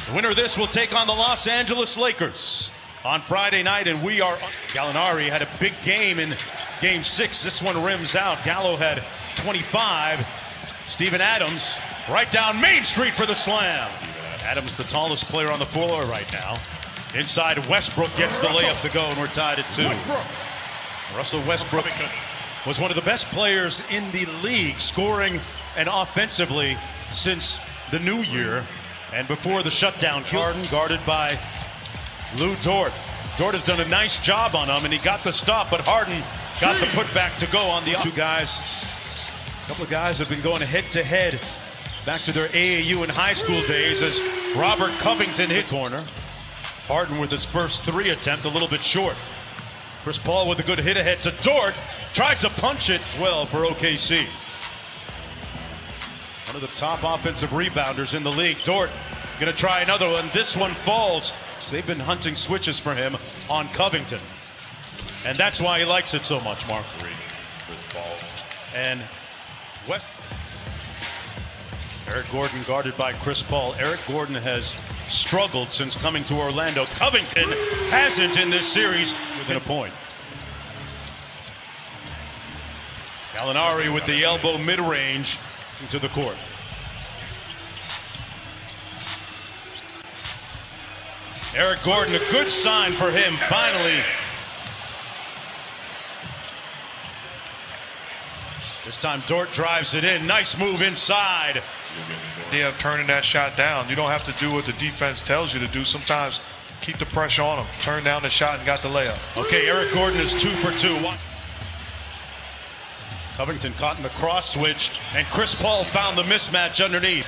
The winner of this will take on the Los Angeles Lakers on Friday night, and we are. Gallinari had a big game in Game 6. This one rims out. Gallo had 25. Steven Adams right down Main Street for the slam. Adams, the tallest player on the floor right now. Inside, Westbrook gets the layup to go, and we're tied at 2. Russell Westbrook was one of the best players in the league, scoring and offensively since the new year. And before the shutdown, Harden guarded by Lou Dort. Dort has done a nice job on him, and he got the stop, but Harden got the putback to go on the two guys. A couple of guys have been going head-to-head back to their AAU and high school days as Robert Covington hit corner. Harden with his first 3 attempt, a little bit short. Chris Paul with a good hit ahead to Dort. Tried to punch it well for OKC. One of the top offensive rebounders in the league. Dort going to try another one. This one falls. They've been hunting switches for him on Covington. And that's why he likes it so much, Mark. And West. Eric Gordon guarded by Chris Paul. Eric Gordon has struggled since coming to Orlando. Covington hasn't in this series within a point. Gallinari with the elbow mid-range into the court. Eric Gordon, a good sign for him, finally. This time Dort drives it in. Nice move inside. Yeah, turning that shot down. You don't have to do what the defense tells you to do. Sometimes keep the pressure on him. Turn down the shot and got the layup. Okay, Eric Gordon is 2 for 2. Covington caught in the cross switch, and Chris Paul found the mismatch underneath.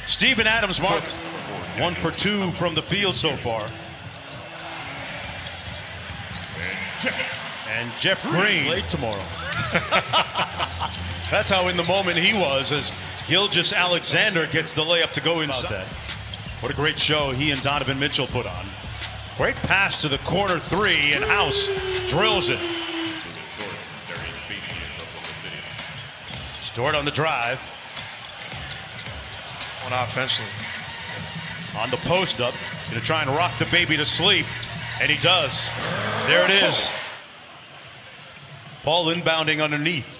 Steven Adams, Mark, 1 for 2 from the field so far. And Jeff Green late tomorrow. That's how in the moment he was as Gilgeous Alexander gets the layup to go inside. What a great show he and Donovan Mitchell put on. Great pass to the corner 3, and House drills it. Dort on the drive. On offensively. On the post up. Going to try and rock the baby to sleep. And he does. There it is. Paul inbounding underneath.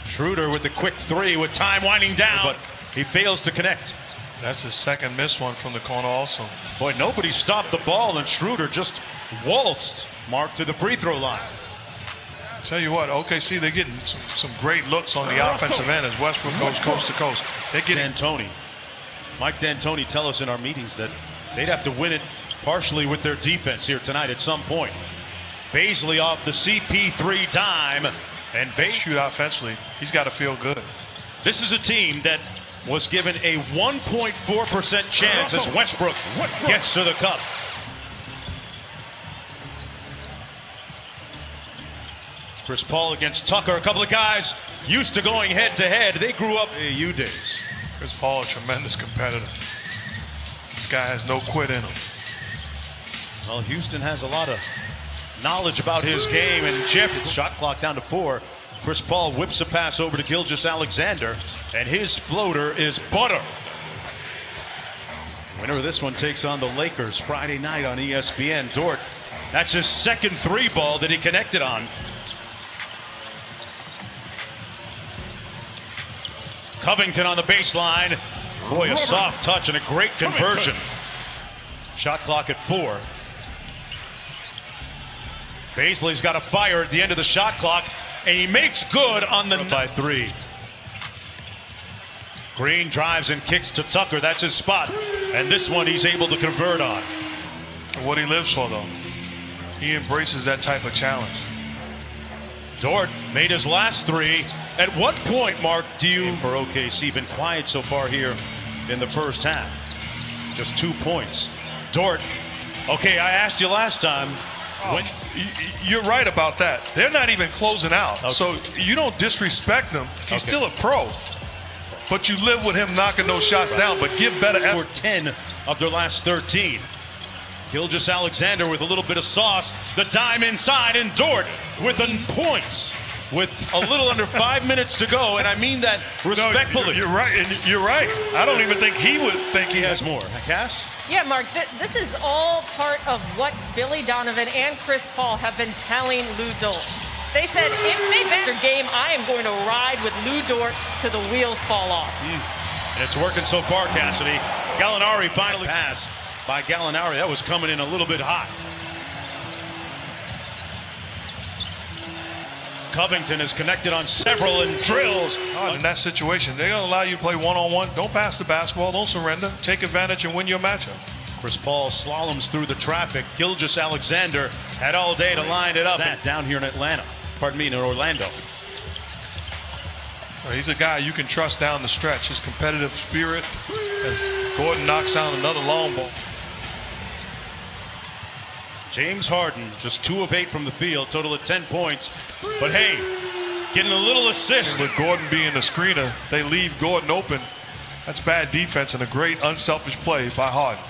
Schroeder with the quick 3 with time winding down. But he fails to connect. That's his second missed one from the corner also. Boy, nobody stopped the ball, and Schroeder just waltzed Mark to the free throw line. Tell you what, OKC, they're getting some great looks on the offensive end as Westbrook goes coast to coast. They're getting D'Antoni. Mike D'Antoni tell us in our meetings that they'd have to win it partially with their defense here tonight at some point. Baisley off the CP3 dime, and shoot offensively. He's got to feel good. This is a team that was given a 1.4% chance as Westbrook gets to the cup. Chris Paul against Tucker. A couple of guys used to going head-to-head. They grew up AAU days. Chris Paul, a tremendous competitor. This guy has no quit in him. Well, Houston has a lot of knowledge about his game, and Jeff, shot clock down to 4. Chris Paul whips a pass over to Gilgeous Alexander, and his floater is butter. Winner of this one takes on the Lakers Friday night on ESPN. Dort, that's his second 3 ball that he connected on. Covington on the baseline. Boy, a soft touch and a great conversion. Shot clock at 4. Baisley's got a fire at the end of the shot clock, and he makes good on the by 3. Green drives and kicks to Tucker. That's his spot. And this one he's able to convert on. What he lives for, though. He embraces that type of challenge. Dort made his last 3. At what point, Mark, do you, for OKC, been quiet so far here in the first half? Just 2 points. Dort, okay, I asked you last time. When you're right about that. They're not even closing out. Okay. So you don't disrespect him. He's still a pro. But you live with him knocking those shots down, but give better effort. For 10 of their last 13. Gilgeous Alexander with a little bit of sauce. The dime inside, and Dort with the points. with a little under 5 minutes to go, and I mean that respectfully. No, you're right, and you're right. I don't even think he would think he has more. Cass? Yeah, Mark, this is all part of what Billy Donovan and Chris Paul have been telling Lou Dort. They said, if they bet their game, I am going to ride with Lou Dort till the wheels fall off. And it's working so far, Cassidy. Gallinari finally passed by Gallinari. That was coming in a little bit hot. Covington is connected on several and drills. In that situation, they're going to allow you to play one-on-one. Don't pass the basketball. Don't surrender. Take advantage and win your matchup. Chris Paul slaloms through the traffic. Gilgeous-Alexander had all day to line it up. That down here in Atlanta. Pardon me, in Orlando. He's a guy you can trust down the stretch. His competitive spirit as Gordon knocks down another long ball. James Harden, just 2 of 8 from the field, total of 10 points. But hey, getting a little assist. And with Gordon being the screener, they leave Gordon open. That's bad defense and a great unselfish play by Harden.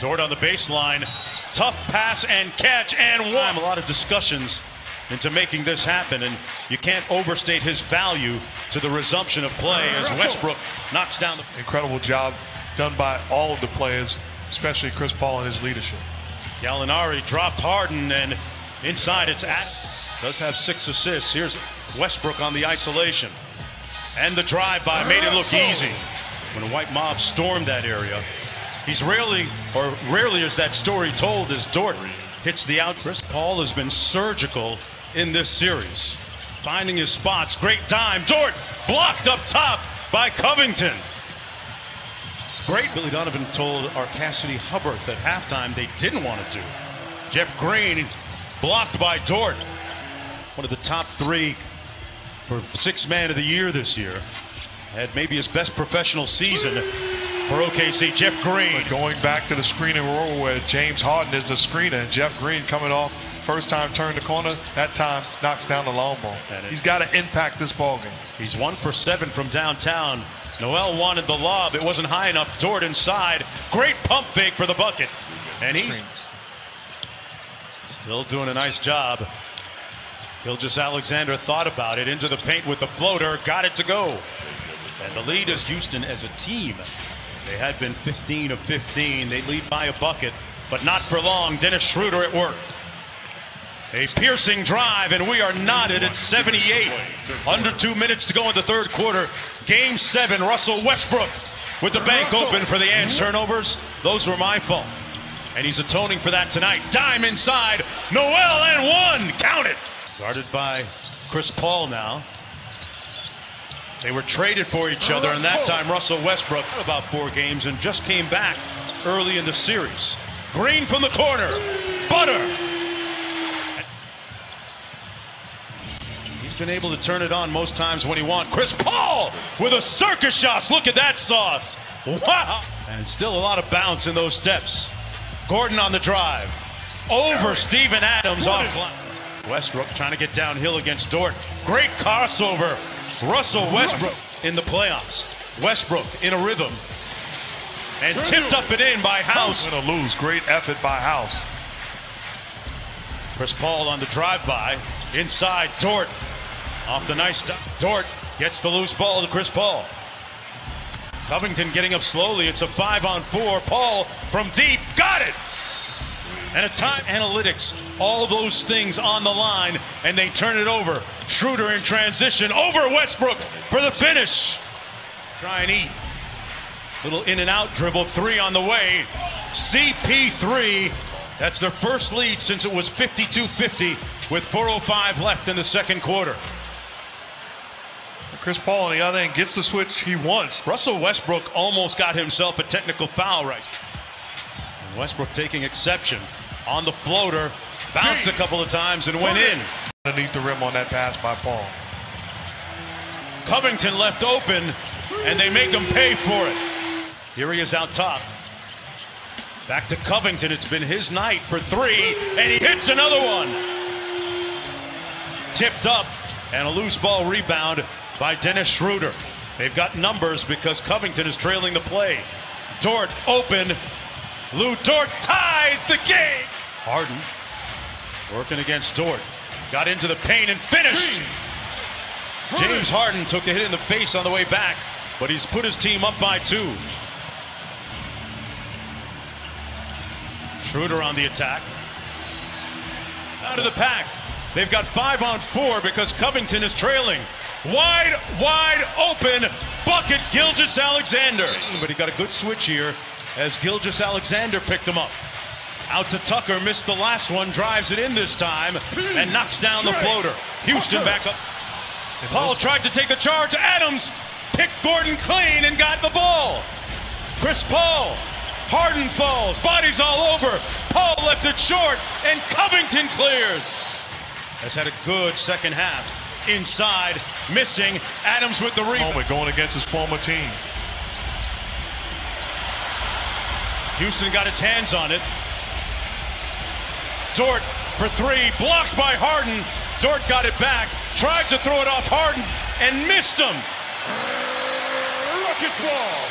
Dort on the baseline. Tough pass and catch and one. A lot of discussions into making this happen, and you can't overstate his value to the resumption of play as Westbrook knocks down the... Incredible job done by all of the players, especially Chris Paul and his leadership. Gallinari dropped Harden, and inside it's does have 6 assists. Here's Westbrook on the isolation. And the drive-by made it look easy. When a white mob stormed that area, he's rarely is that story told as Dort hits the out. Chris Paul has been surgical in this series, finding his spots. Great time. Dort blocked up top by Covington. Great. Billy Donovan told our Cassidy Hubbard at halftime they didn't want to do. Jeff Green blocked by Dort. One of the top 3 for 6th man of the year this year. Had maybe his best professional season for OKC. Jeff Green. But going back to the screening role where James Harden is the screener, and Jeff Green coming off first time turn the corner, that time knocks down the long ball. He's got to impact this ball game. He's 1 for 7 from downtown. Noel wanted the lob. It wasn't high enough. Dort inside. Great pump fake for the bucket. And he's still doing a nice job. Gilgeous-Alexander thought about it. Into the paint with the floater. Got it to go. And the lead is Houston as a team. They had been 15 of 15. They lead by a bucket, but not for long. Dennis Schroeder at work. A piercing drive, and we are knotted at 78. Under 2 minutes to go in the third quarter. Game 7, Russell Westbrook with the bank open for the and turnovers. Those were my fault. And he's atoning for that tonight. Dime inside. Noel and 1. Count it. Guarded by Chris Paul now. They were traded for each other, and that time Russell Westbrook about 4 games and just came back early in the series. Green from the corner. Butter. He's been able to turn it on most times when he wants. Chris Paul with a circus shots. Look at that sauce. Wow. And still a lot of bounce in those steps. Gordon on the drive. Over Steven Adams off clock. Westbrook trying to get downhill against Dort. Great crossover. Russell Westbrook in the playoffs. Westbrook in a rhythm. And tipped up and in by House. Going to lose. Great effort by House. Chris Paul on the drive-by. Inside, Dort. Off the nice stuff. Dort gets the loose ball to Chris Paul. Covington getting up slowly. It's a 5-on-4. Paul from deep. Got it! And a time analytics, all those things on the line, and they turn it over. Schroeder in transition over Westbrook for the finish. Try and eat. Little in and out dribble, 3 on the way. CP3. That's their first lead since it was 52-50 with 4:05 left in the second quarter. Chris Paul on the other end gets the switch he wants. Russell Westbrook almost got himself a technical foul right. And Westbrook taking exception on the floater. Bounced a couple of times and went in. Underneath the rim on that pass by Paul. Covington left open, and they make him pay for it. Here he is out top. Back to Covington. It's been his night for 3, and he hits another one. Tipped up, and a loose ball rebound by Dennis Schroeder. They've got numbers because Covington is trailing the play. Dort open. Lou Dort ties the game. Harden working against Dort. Got into the paint and finished. James Harden took a hit in the face on the way back, but he's put his team up by 2. Schroeder on the attack. Out of the pack. They've got 5 on 4 because Covington is trailing. Wide open bucket, Gilgeous-Alexander. But he got a good switch here as Gilgeous-Alexander picked him up. Out to Tucker, missed the last one, drives it in this time, and knocks down the floater. Houston back up. Paul tried to take the charge. Adams picked Gordon clean and got the ball. Chris Paul. Harden falls. Bodies all over. Paul left it short, and Covington clears. Has had a good second half. Inside, missing. Adams with the rebound. Going against his former team. Houston got its hands on it. Dort for 3, blocked by Harden. Dort got it back, tried to throw it off Harden, and missed him. Rockets ball.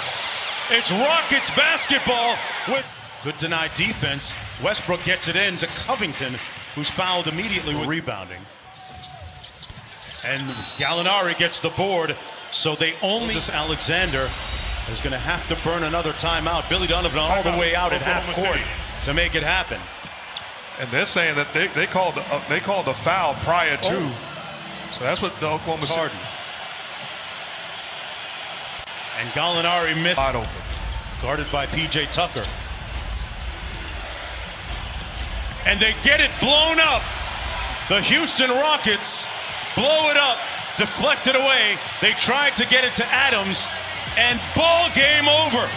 It's Rockets basketball with good denied defense. Westbrook gets it in to Covington, who's fouled immediately with rebounding. And Gallinari gets the board, so they only... Alexander is going to have to burn another timeout. Billy Donovan all the way out at half court to make it happen. And they're saying that they called the foul prior to. So that's what the Oklahoma City. Harden. And Gallinari missed. Wide open. Guarded by P.J. Tucker. And they get it blown up. The Houston Rockets blow it up, deflect it away. They tried to get it to Adams, and ball game over.